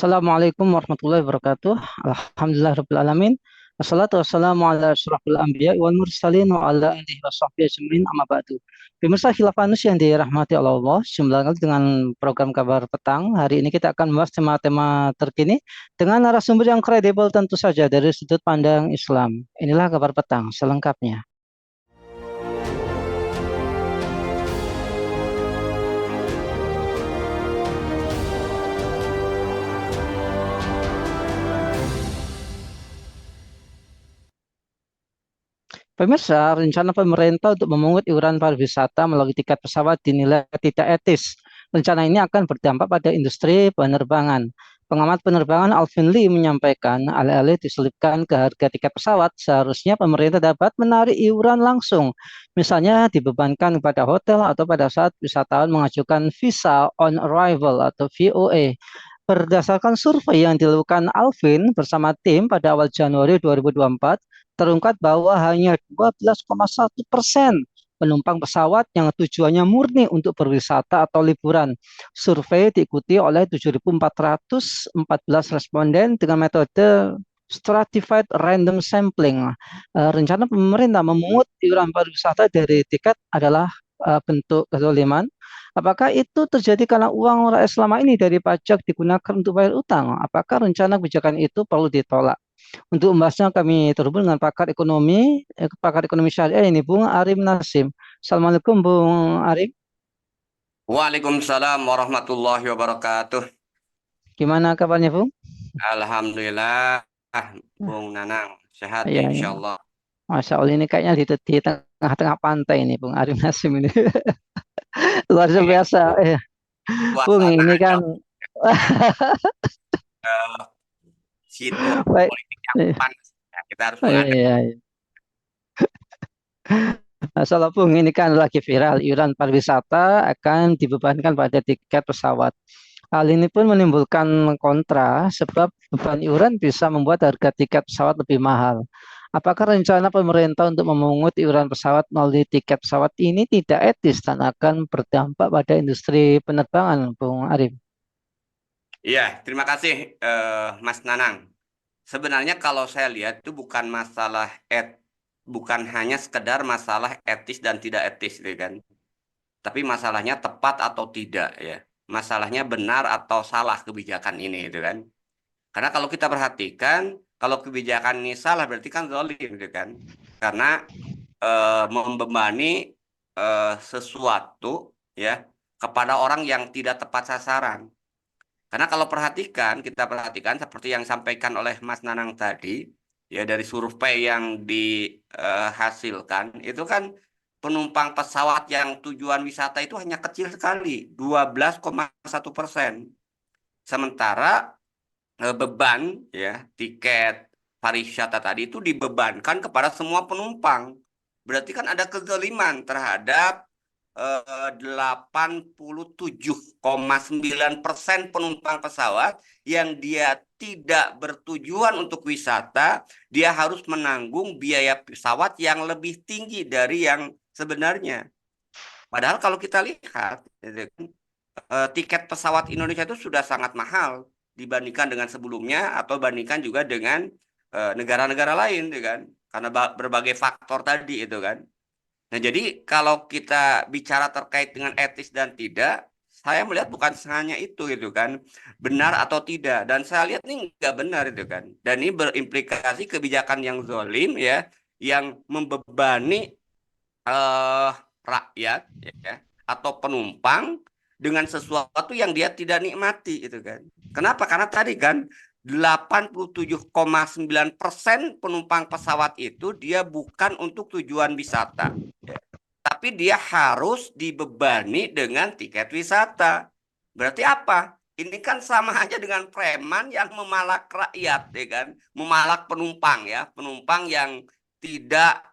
Assalamualaikum warahmatullahi wabarakatuh. Alhamdulillahirrahmanirrahim. Assalatu wassalamu ala asyrafil anbiya wal mursalin wa ala alihi wa sahbihi ajma'in amma ba'du. Pemirsa Khilafanus yang dirahmati Allah, jumlah kali dengan program kabar petang. Hari ini kita akan membahas tema-tema terkini dengan narasumber yang kredibel tentu saja dari sudut pandang Islam. Inilah kabar petang selengkapnya. Pemirsa, rencana pemerintah untuk memungut iuran pariwisata melalui tiket pesawat dinilai tidak etis. Rencana ini akan berdampak pada industri penerbangan. Pengamat penerbangan Alvin Lee menyampaikan, alih-alih diselipkan ke harga tiket pesawat, seharusnya pemerintah dapat menarik iuran langsung. Misalnya dibebankan kepada hotel atau pada saat wisatawan mengajukan visa on arrival atau VOA. Berdasarkan survei yang dilakukan Alvin bersama tim pada awal Januari 2024, terungkap bahwa hanya 12,1% penumpang pesawat yang tujuannya murni untuk berwisata atau liburan. Survei diikuti oleh 7.414 responden dengan metode stratified random sampling. Rencana pemerintah memungut iuran pariwisata dari tiket adalah bentuk kezaliman. Apakah itu terjadi karena uang rakyat selama ini dari pajak digunakan untuk bayar utang? Apakah rencana kebijakan itu perlu ditolak? Untuk membahasnya kami terhubung dengan pakar ekonomi syariah ini Bung Arim Nasim. Assalamualaikum Bung Arim. Waalaikumsalam warahmatullahi wabarakatuh. Gimana kabarnya Bung? Alhamdulillah, Bung Nanang, sehat Ya, ya. insya Allah. Masya Allah ini kayaknya di tengah-tengah pantai ini Bung Arim Nasim ini. Luar Ini biasa. Bung ini kan suasananya eh, situasi baik. politik yang panas. Ya, kita harus Iya, menghadapi. iya, iya. Masalah Bung, ini kan lagi viral, iuran pariwisata akan dibebankan pada tiket pesawat. Hal ini pun menimbulkan kontra sebab beban iuran bisa membuat harga tiket pesawat lebih mahal. Apakah rencana pemerintah untuk memungut iuran pesawat melalui tiket pesawat ini tidak etis dan akan berdampak pada industri penerbangan, Bung Arif? Iya, terima kasih Mas Nanang. Sebenarnya kalau saya lihat itu bukan hanya sekedar masalah etis dan tidak etis, gitu kan. Tapi masalahnya tepat atau tidak ya. Masalahnya benar atau salah kebijakan ini, gitu kan. Karena kalau kita perhatikan, kalau kebijakan ini salah berarti kan zalim gitu kan. Karena membebani sesuatu ya kepada orang yang tidak tepat sasaran. Karena kalau kita perhatikan seperti yang disampaikan oleh Mas Nanang tadi, ya dari survei yang dihasilkan, itu kan penumpang pesawat yang tujuan wisata itu hanya kecil sekali, 12,1%. Sementara beban ya tiket pariwisata tadi itu dibebankan kepada semua penumpang. Berarti kan ada kezaliman terhadap 87,9% penumpang pesawat yang dia tidak bertujuan untuk wisata, dia harus menanggung biaya pesawat yang lebih tinggi dari yang sebenarnya. Padahal kalau kita lihat, gitu kan, tiket pesawat Indonesia itu sudah sangat mahal dibandingkan dengan sebelumnya atau bandingkan juga dengan negara-negara lain, gitu kan? Karena berbagai faktor tadi itu kan. Nah, jadi kalau kita bicara terkait dengan etis dan tidak, saya melihat bukan hanya itu gitu kan, benar atau tidak. Dan saya lihat ini nggak benar itu kan. Dan ini berimplikasi kebijakan yang zolim ya, yang membebani eh, rakyat ya atau penumpang dengan sesuatu yang dia tidak nikmati itu kan. Kenapa? Karena tadi kan 87,9% penumpang pesawat itu dia bukan untuk tujuan wisata, ya. Tapi dia harus dibebani dengan tiket wisata. Berarti apa? Ini kan sama aja dengan preman yang memalak rakyat, ya kan? Memalak penumpang ya, penumpang yang tidak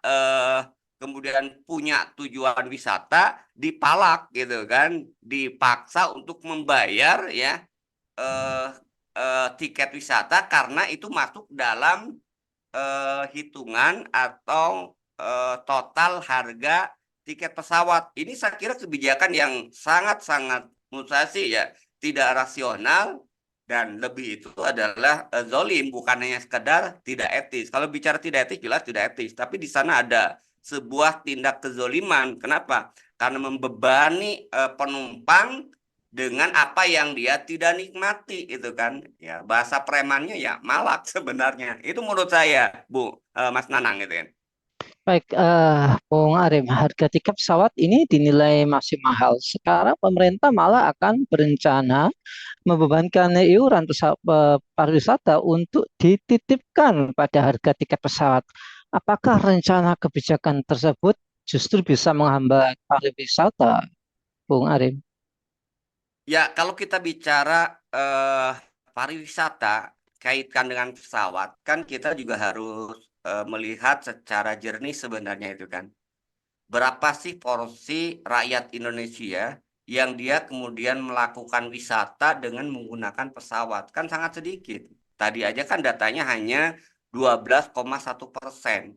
kemudian punya tujuan wisata dipalak gitu kan, dipaksa untuk membayar ya eh, tiket wisata karena itu masuk dalam hitungan atau total harga tiket pesawat. Ini saya kira kebijakan yang sangat-sangat menurut saya sih ya tidak rasional Dan lebih itu adalah zolim, bukan hanya sekedar tidak etis. Kalau bicara tidak etis, jelas tidak etis. Tapi di sana ada sebuah tindak kezoliman. Kenapa? Karena membebani penumpang dengan apa yang dia tidak nikmati, itu kan. Ya, bahasa premannya ya malak sebenarnya. Itu menurut saya, Mas Nanang itu kan. Baik, Bung Arif, harga tiket pesawat ini dinilai masih mahal. Sekarang pemerintah malah akan berencana membebankan iuran pariwisata untuk dititipkan pada harga tiket pesawat. Apakah rencana kebijakan tersebut justru bisa menghambat pariwisata, Bung Arif? Ya, kalau kita bicara pariwisata kaitkan dengan pesawat, kan kita juga harus melihat secara jernih sebenarnya itu kan. Berapa sih porsi rakyat Indonesia yang dia kemudian melakukan wisata dengan menggunakan pesawat? Kan sangat sedikit. Tadi aja kan datanya hanya 12,1%.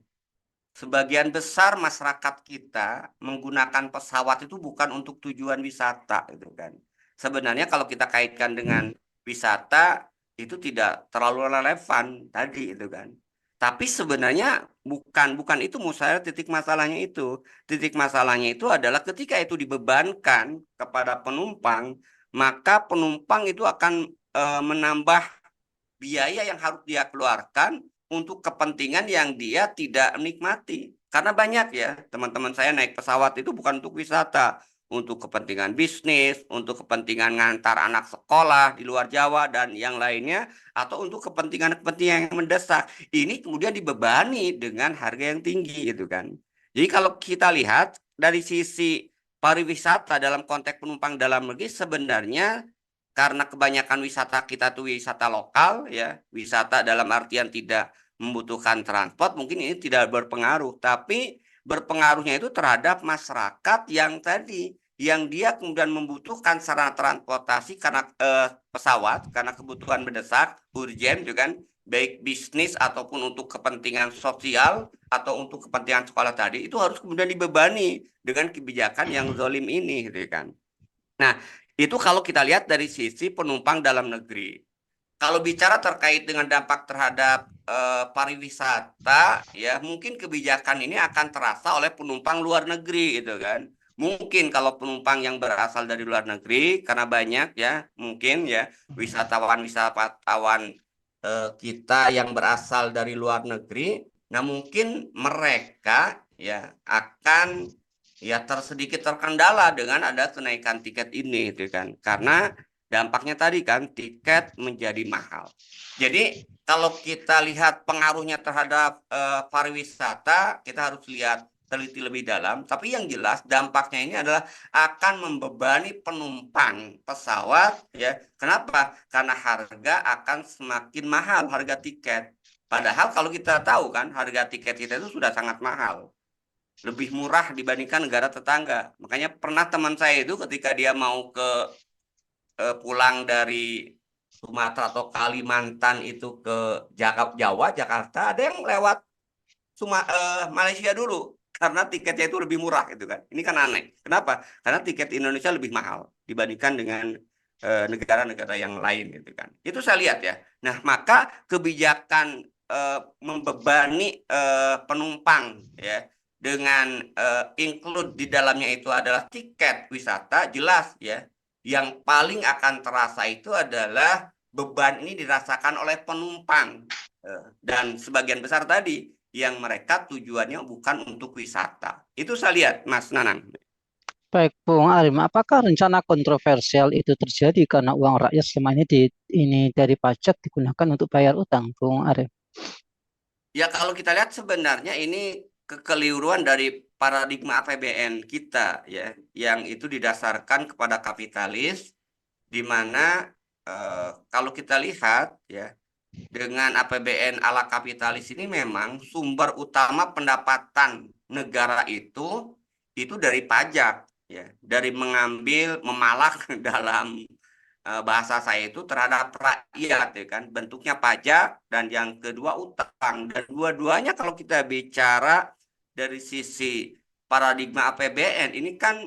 Sebagian besar masyarakat kita menggunakan pesawat itu bukan untuk tujuan wisata, gitu kan. Sebenarnya kalau kita kaitkan dengan wisata itu tidak terlalu relevan tadi, itu kan. Tapi sebenarnya bukan itu menurut saya titik masalahnya itu. Titik masalahnya itu adalah ketika itu dibebankan kepada penumpang, maka penumpang itu akan menambah biaya yang harus dia keluarkan untuk kepentingan yang dia tidak nikmati. Karena banyak ya, teman-teman saya naik pesawat itu bukan untuk wisata, untuk kepentingan bisnis, untuk kepentingan ngantar anak sekolah di luar Jawa dan yang lainnya, atau untuk kepentingan-kepentingan yang mendesak. Ini kemudian dibebani dengan harga yang tinggi gitu kan. Jadi kalau kita lihat dari sisi pariwisata dalam konteks penumpang dalam negeri sebenarnya karena kebanyakan wisata kita tuh wisata lokal ya, wisata dalam artian tidak membutuhkan transport, mungkin ini tidak berpengaruh, tapi berpengaruhnya itu terhadap masyarakat yang tadi yang dia kemudian membutuhkan sarana transportasi karena pesawat karena kebutuhan mendesak, urgen juga kan, baik bisnis ataupun untuk kepentingan sosial atau untuk kepentingan sekolah tadi itu harus kemudian dibebani dengan kebijakan yang zolim ini gitu kan. Nah, itu kalau kita lihat dari sisi penumpang dalam negeri. Kalau bicara terkait dengan dampak terhadap pariwisata, ya mungkin kebijakan ini akan terasa oleh penumpang luar negeri, gitu kan. Mungkin kalau penumpang yang berasal dari luar negeri, karena banyak ya, mungkin ya wisatawan-wisatawan kita yang berasal dari luar negeri, nah mungkin mereka ya akan ya tersedikit terkendala dengan ada kenaikan tiket ini gitu kan. Karena dampaknya tadi kan tiket menjadi mahal. Jadi kalau kita lihat pengaruhnya terhadap pariwisata, kita harus lihat teliti lebih dalam. Tapi yang jelas dampaknya ini adalah akan membebani penumpang pesawat ya. Kenapa? Karena harga akan semakin mahal harga tiket. Padahal kalau kita tahu kan harga tiket kita itu sudah sangat mahal, lebih murah dibandingkan negara tetangga. Makanya pernah teman saya itu ketika dia mau pulang dari Sumatera atau Kalimantan itu ke Jawa, Jakarta, ada yang lewat Malaysia dulu karena tiketnya itu lebih murah gitu kan. Ini kan aneh. Kenapa? Karena tiket Indonesia lebih mahal dibandingkan dengan negara-negara yang lain gitu kan. Itu saya lihat ya. Nah, maka kebijakan membebani penumpang ya dengan include di dalamnya itu adalah tiket wisata, jelas ya. Yang paling akan terasa itu adalah beban ini dirasakan oleh penumpang. Dan sebagian besar tadi yang mereka tujuannya bukan untuk wisata. Itu saya lihat, Mas Nanang. Baik, Bung Arif, apakah rencana kontroversial itu terjadi karena uang rakyat selama ini dari pajak digunakan untuk bayar utang, Bung Arif? Ya kalau kita lihat sebenarnya ini kekeliruan dari paradigma APBN kita ya, yang itu didasarkan kepada kapitalis, di mana kalau kita lihat ya dengan APBN ala kapitalis ini memang sumber utama pendapatan negara itu dari pajak ya, dari mengambil memalak dalam bahasa saya itu terhadap rakyat ya kan, bentuknya pajak dan yang kedua utang, dan dua-duanya kalau kita bicara dari sisi paradigma APBN ini kan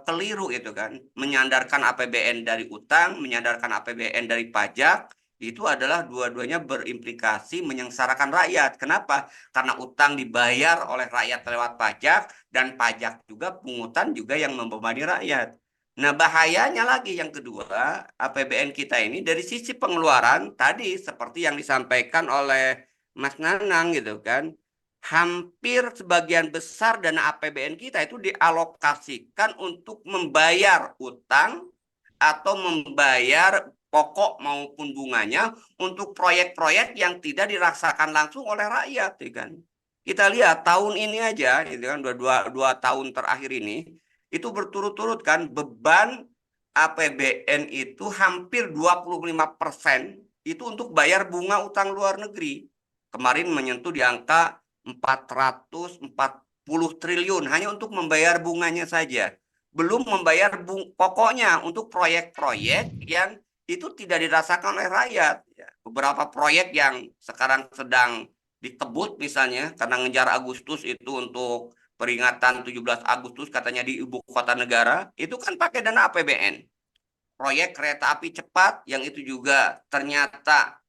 keliru itu kan, menyandarkan APBN dari utang, menyandarkan APBN dari pajak, itu adalah dua-duanya berimplikasi menyengsarakan rakyat. Kenapa? Karena utang dibayar oleh rakyat lewat pajak, dan pajak juga, pungutan juga yang membebani rakyat. Nah, bahayanya lagi yang kedua, APBN kita ini dari sisi pengeluaran tadi seperti yang disampaikan oleh Mas Nanang gitu kan, hampir sebagian besar dana APBN kita itu dialokasikan untuk membayar utang atau membayar pokok maupun bunganya untuk proyek-proyek yang tidak dirasakan langsung oleh rakyat, ya kan? Kita lihat tahun ini aja, itu kan dua tahun terakhir ini, itu berturut-turut kan beban APBN itu hampir 25% itu untuk bayar bunga utang luar negeri. Kemarin menyentuh di angka 440 triliun hanya untuk membayar bunganya saja. Belum membayar pokoknya untuk proyek-proyek yang itu tidak dirasakan oleh rakyat. Ya, beberapa proyek yang sekarang sedang dikebut misalnya karena ngejar Agustus itu untuk peringatan 17 Agustus katanya di ibu kota negara, itu kan pakai dana APBN. Proyek kereta api cepat yang itu juga ternyata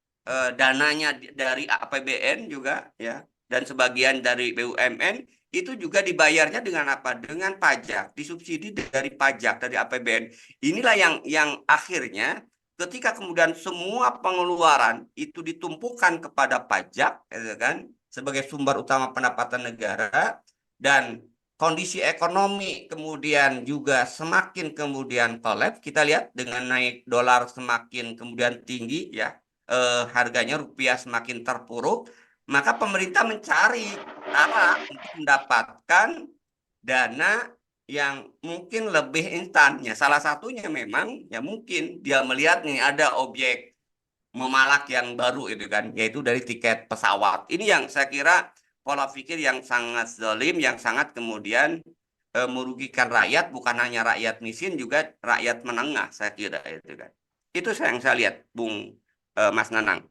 dananya dari APBN juga ya, dan sebagian dari BUMN itu juga dibayarnya dengan apa? Dengan pajak, disubsidi dari pajak dari APBN. Inilah yang akhirnya ketika kemudian semua pengeluaran itu ditumpukan kepada pajak, gitu kan, sebagai sumber utama pendapatan negara, dan kondisi ekonomi kemudian juga semakin kemudian kolaps. Kita lihat dengan naik dolar semakin kemudian tinggi ya, harganya rupiah semakin terpuruk, maka pemerintah mencari cara untuk mendapatkan dana yang mungkin lebih instan. Ya, salah satunya memang ya mungkin dia melihat nih ada objek memalak yang baru itu kan, yaitu dari tiket pesawat. Ini yang saya kira pola pikir yang sangat zalim, yang sangat kemudian merugikan rakyat, bukan hanya rakyat miskin, juga rakyat menengah, saya kira itu kan. Itu yang saya lihat, Bung Mas Nanang.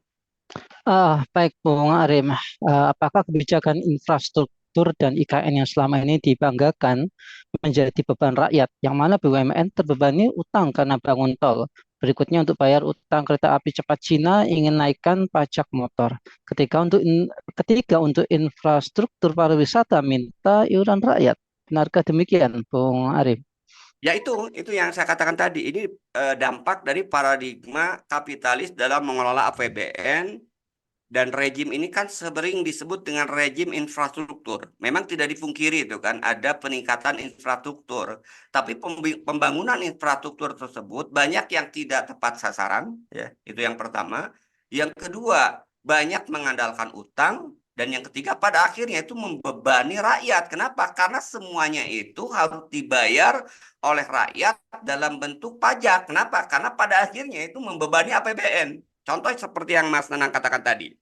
Baik, Bung Arim. Apakah kebijakan infrastruktur dan IKN yang selama ini dibanggakan menjadi beban rakyat, yang mana BUMN terbebani utang karena bangun tol? Berikutnya untuk bayar utang kereta api cepat Cina ingin naikkan pajak motor. Ketiga untuk infrastruktur pariwisata minta iuran rakyat. Benarkah demikian, Bung Arim? Ya itu yang saya katakan tadi. Ini dampak dari paradigma kapitalis dalam mengelola APBN. Dan rejim ini kan sering disebut dengan rejim infrastruktur. Memang tidak dipungkiri itu kan ada peningkatan infrastruktur. Tapi pembangunan infrastruktur tersebut banyak yang tidak tepat sasaran. Ya, itu yang pertama. Yang kedua, banyak mengandalkan utang. Dan yang ketiga, pada akhirnya itu membebani rakyat. Kenapa? Karena semuanya itu harus dibayar oleh rakyat dalam bentuk pajak. Kenapa? Karena pada akhirnya itu membebani APBN. Contoh seperti yang Mas Nanang katakan tadi.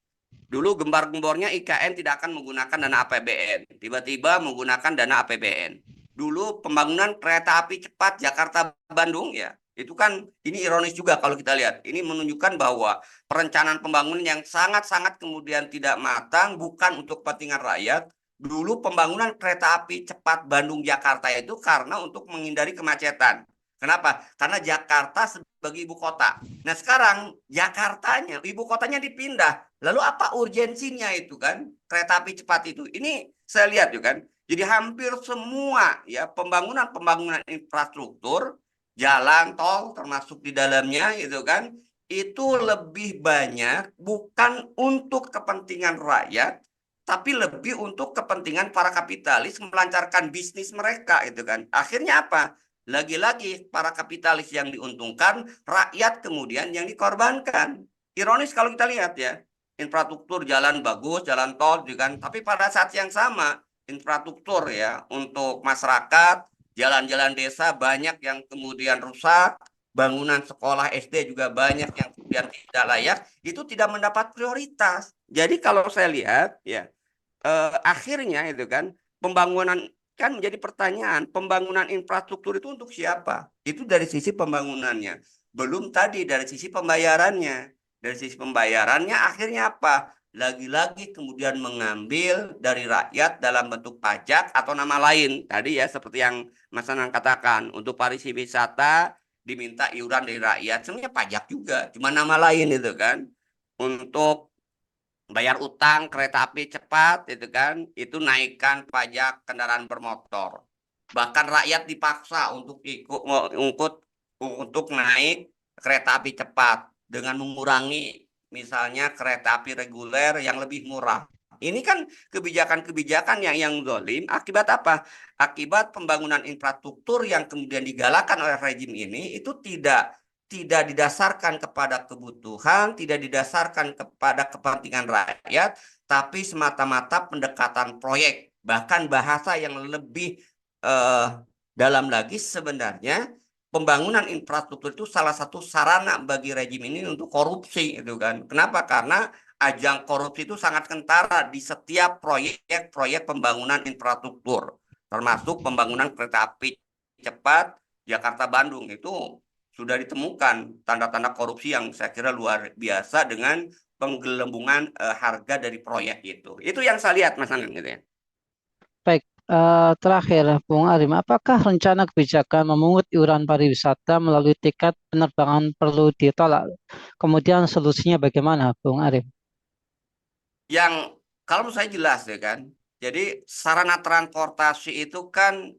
Dulu gembar-gembornya IKN tidak akan menggunakan dana APBN. Tiba-tiba menggunakan dana APBN. Dulu pembangunan kereta api cepat Jakarta-Bandung ya. Itu kan ini ironis juga kalau kita lihat. Ini menunjukkan bahwa perencanaan pembangunan yang sangat-sangat kemudian tidak matang bukan untuk kepentingan rakyat. Dulu pembangunan kereta api cepat Bandung-Jakarta itu karena untuk menghindari kemacetan. Kenapa? Karena Jakarta sebagai ibu kota. Nah sekarang Jakartanya, ibu kotanya dipindah. Lalu apa urgensinya itu kan kereta api cepat itu? Ini saya lihat juga kan. Jadi hampir semua ya pembangunan infrastruktur, jalan tol termasuk di dalamnya itu kan, itu lebih banyak bukan untuk kepentingan rakyat, tapi lebih untuk kepentingan para kapitalis melancarkan bisnis mereka itu kan. Akhirnya apa? Lagi-lagi para kapitalis yang diuntungkan, rakyat kemudian yang dikorbankan. Ironis kalau kita lihat ya, infrastruktur jalan bagus, jalan tol juga kan, tapi pada saat yang sama infrastruktur ya untuk masyarakat, jalan-jalan desa banyak yang kemudian rusak, bangunan sekolah SD juga banyak yang kemudian tidak layak, itu tidak mendapat prioritas. Jadi kalau saya lihat ya, akhirnya itu kan pembangunan kan menjadi pertanyaan, pembangunan infrastruktur itu untuk siapa? Itu dari sisi pembangunannya. Belum tadi dari sisi pembayarannya. Dari sisi pembayarannya akhirnya apa? lagi-lagi kemudian mengambil dari rakyat dalam bentuk pajak atau nama lain. Tadi ya seperti yang Mas Anang katakan, untuk pariwisata diminta iuran dari rakyat, sebenarnya pajak juga, cuma nama lain itu kan. Untuk bayar utang kereta api cepat itu kan, itu naikkan pajak kendaraan bermotor. Bahkan rakyat dipaksa untuk untuk naik kereta api cepat dengan mengurangi misalnya kereta api reguler yang lebih murah. Ini kan kebijakan-kebijakan yang zalim. Akibat apa? Akibat pembangunan infrastruktur yang kemudian digalakan oleh rejim ini itu tidak didasarkan kepada kebutuhan, tidak didasarkan kepada kepentingan rakyat, tapi semata-mata pendekatan proyek. Bahkan bahasa yang lebih eh, dalam lagi sebenarnya pembangunan infrastruktur itu salah satu sarana bagi rejim ini untuk korupsi itu kan. Kenapa? Karena ajang korupsi itu sangat kentara di setiap proyek-proyek pembangunan infrastruktur, termasuk pembangunan kereta api cepat Jakarta-Bandung itu sudah ditemukan tanda-tanda korupsi yang saya kira luar biasa dengan penggelembungan harga dari proyek itu. Itu yang saya lihat Mas Anang gitu ya. Baik, terakhir Bung Arim, apakah rencana kebijakan memungut iuran pariwisata melalui tiket penerbangan perlu ditolak? Kemudian solusinya bagaimana, Bung Arim? Yang kalau menurut saya jelas ya kan. Jadi sarana transportasi itu kan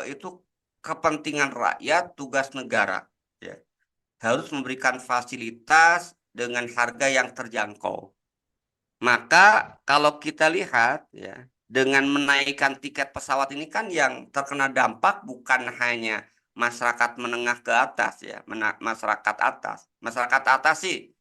itu kepentingan rakyat, tugas negara ya. Harus memberikan fasilitas dengan harga yang terjangkau. Maka kalau kita lihat ya, dengan menaikkan tiket pesawat ini kan yang terkena dampak bukan hanya masyarakat menengah ke atas ya, masyarakat atas. Masyarakat atas sih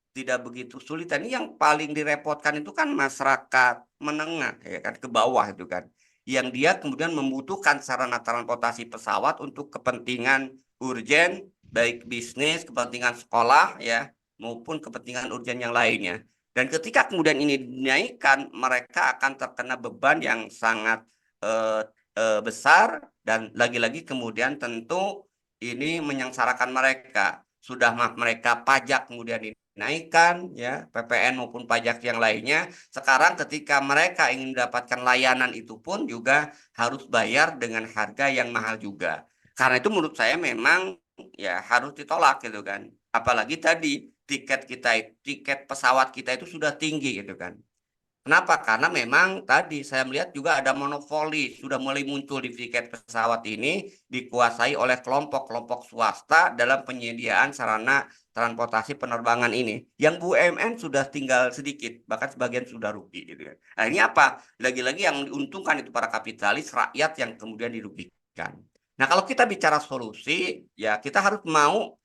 tidak begitu sulit. Ini yang paling direpotkan itu kan masyarakat menengah ya kan ke bawah itu kan. Yang dia kemudian membutuhkan sarana transportasi pesawat untuk kepentingan urgen, baik bisnis, kepentingan sekolah ya, maupun kepentingan urgen yang lainnya. Dan ketika kemudian ini dinaikkan, mereka akan terkena beban yang sangat eh, besar dan lagi-lagi kemudian tentu ini menyengsarakan mereka. Sudah mereka pajak kemudian dinaikkan ya, PPN maupun pajak yang lainnya. Sekarang ketika mereka ingin mendapatkan layanan itu pun juga harus bayar dengan harga yang mahal juga. Karena itu menurut saya memang ya harus ditolak gitu kan. Apalagi tadi tiket pesawat kita itu sudah tinggi gitu kan. Kenapa? Karena memang tadi saya melihat juga ada monopoli sudah mulai muncul di tiket pesawat ini dikuasai oleh kelompok-kelompok swasta dalam penyediaan sarana transportasi penerbangan ini. Yang BUMN sudah tinggal sedikit, bahkan sebagian sudah rugi gitu kan. Nah, ini apa? Lagi-lagi yang diuntungkan itu para kapitalis, rakyat yang kemudian dirugikan. Nah, kalau kita bicara solusi, ya kita harus mau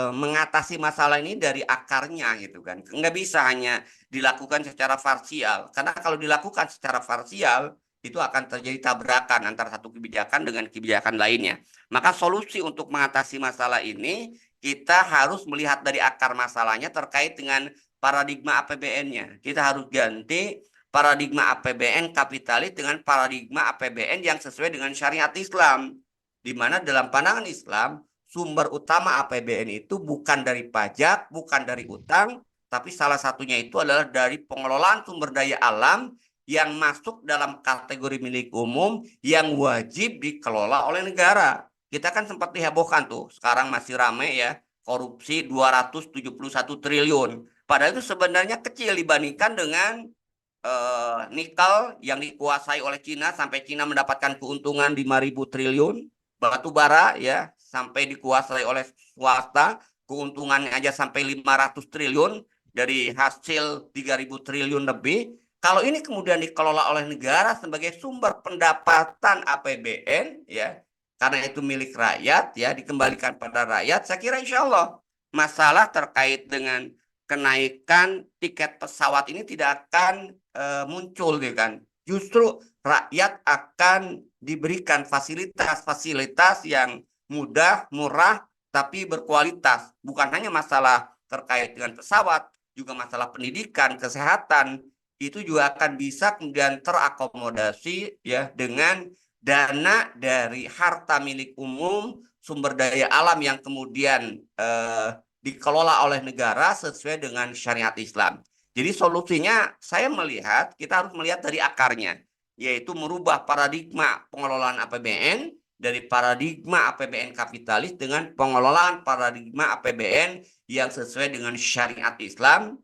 mengatasi masalah ini dari akarnya gitu kan. Nggak bisa hanya dilakukan secara parsial. Karena kalau dilakukan secara parsial, itu akan terjadi tabrakan antara satu kebijakan dengan kebijakan lainnya. Maka solusi untuk mengatasi masalah ini, kita harus melihat dari akar masalahnya terkait dengan paradigma APBN-nya. Kita harus ganti paradigma APBN kapitalis dengan paradigma APBN yang sesuai dengan syariat Islam. Di mana dalam pandangan Islam, sumber utama APBN itu bukan dari pajak, bukan dari utang, tapi salah satunya itu adalah dari pengelolaan sumber daya alam yang masuk dalam kategori milik umum yang wajib dikelola oleh negara. Kita kan sempat dihebohkan tuh, sekarang masih ramai ya, korupsi 271 triliun. Padahal itu sebenarnya kecil dibandingkan dengan nikel yang dikuasai oleh Cina sampai Cina mendapatkan keuntungan 5.000 triliun, batu bara ya sampai dikuasai oleh swasta, keuntungannya aja sampai 500 triliun dari hasil 3.000 triliun lebih. Kalau ini kemudian dikelola oleh negara sebagai sumber pendapatan APBN ya, karena itu milik rakyat ya, dikembalikan pada rakyat, saya kira insya Allah masalah terkait dengan kenaikan tiket pesawat ini tidak akan muncul gitu kan. Justru rakyat akan diberikan fasilitas-fasilitas yang mudah, murah, tapi berkualitas. Bukan hanya masalah terkait dengan pesawat, juga masalah pendidikan, kesehatan, itu juga akan bisa kemudian terakomodasi ya dengan dana dari harta milik umum, sumber daya alam yang kemudian dikelola oleh negara sesuai dengan syariat Islam. Jadi solusinya saya melihat kita harus melihat dari akarnya, yaitu merubah paradigma pengelolaan APBN dari paradigma APBN kapitalis dengan pengelolaan paradigma APBN yang sesuai dengan syariat Islam,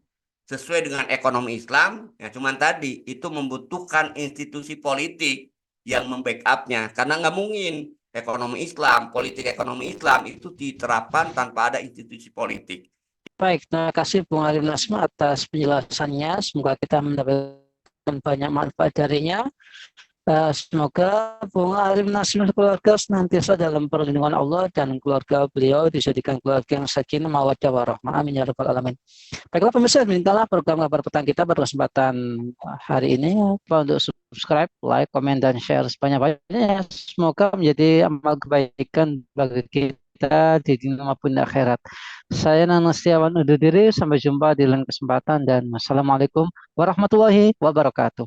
sesuai dengan ekonomi Islam. Ya, cuman tadi itu membutuhkan institusi politik yang membackupnya, karena nggak mungkin ekonomi Islam, politik ekonomi Islam itu diterapkan tanpa ada institusi politik. Baik, terima kasih Bung Arif Nasma atas penjelasannya. Semoga kita mendapatkan banyak manfaat darinya. Semoga Bung Arif Nasma dan keluarga senantiasa dalam perlindungan Allah dan keluarga beliau dijadikan keluarga yang sakinah mawaddah warahmah. Amin ya rabbal alamin. Baiklah pemirsa, demikianlah program kabar petang kita pada kesempatan hari ini. Lupa untuk subscribe, like, komen, dan share sebanyak-banyaknya. Semoga menjadi amal kebaikan bagi kita di dunia maupun di akhirat. Saya Nana Setiawan undur diri. Sampai jumpa di lain kesempatan dan wassalamualaikum warahmatullahi wabarakatuh.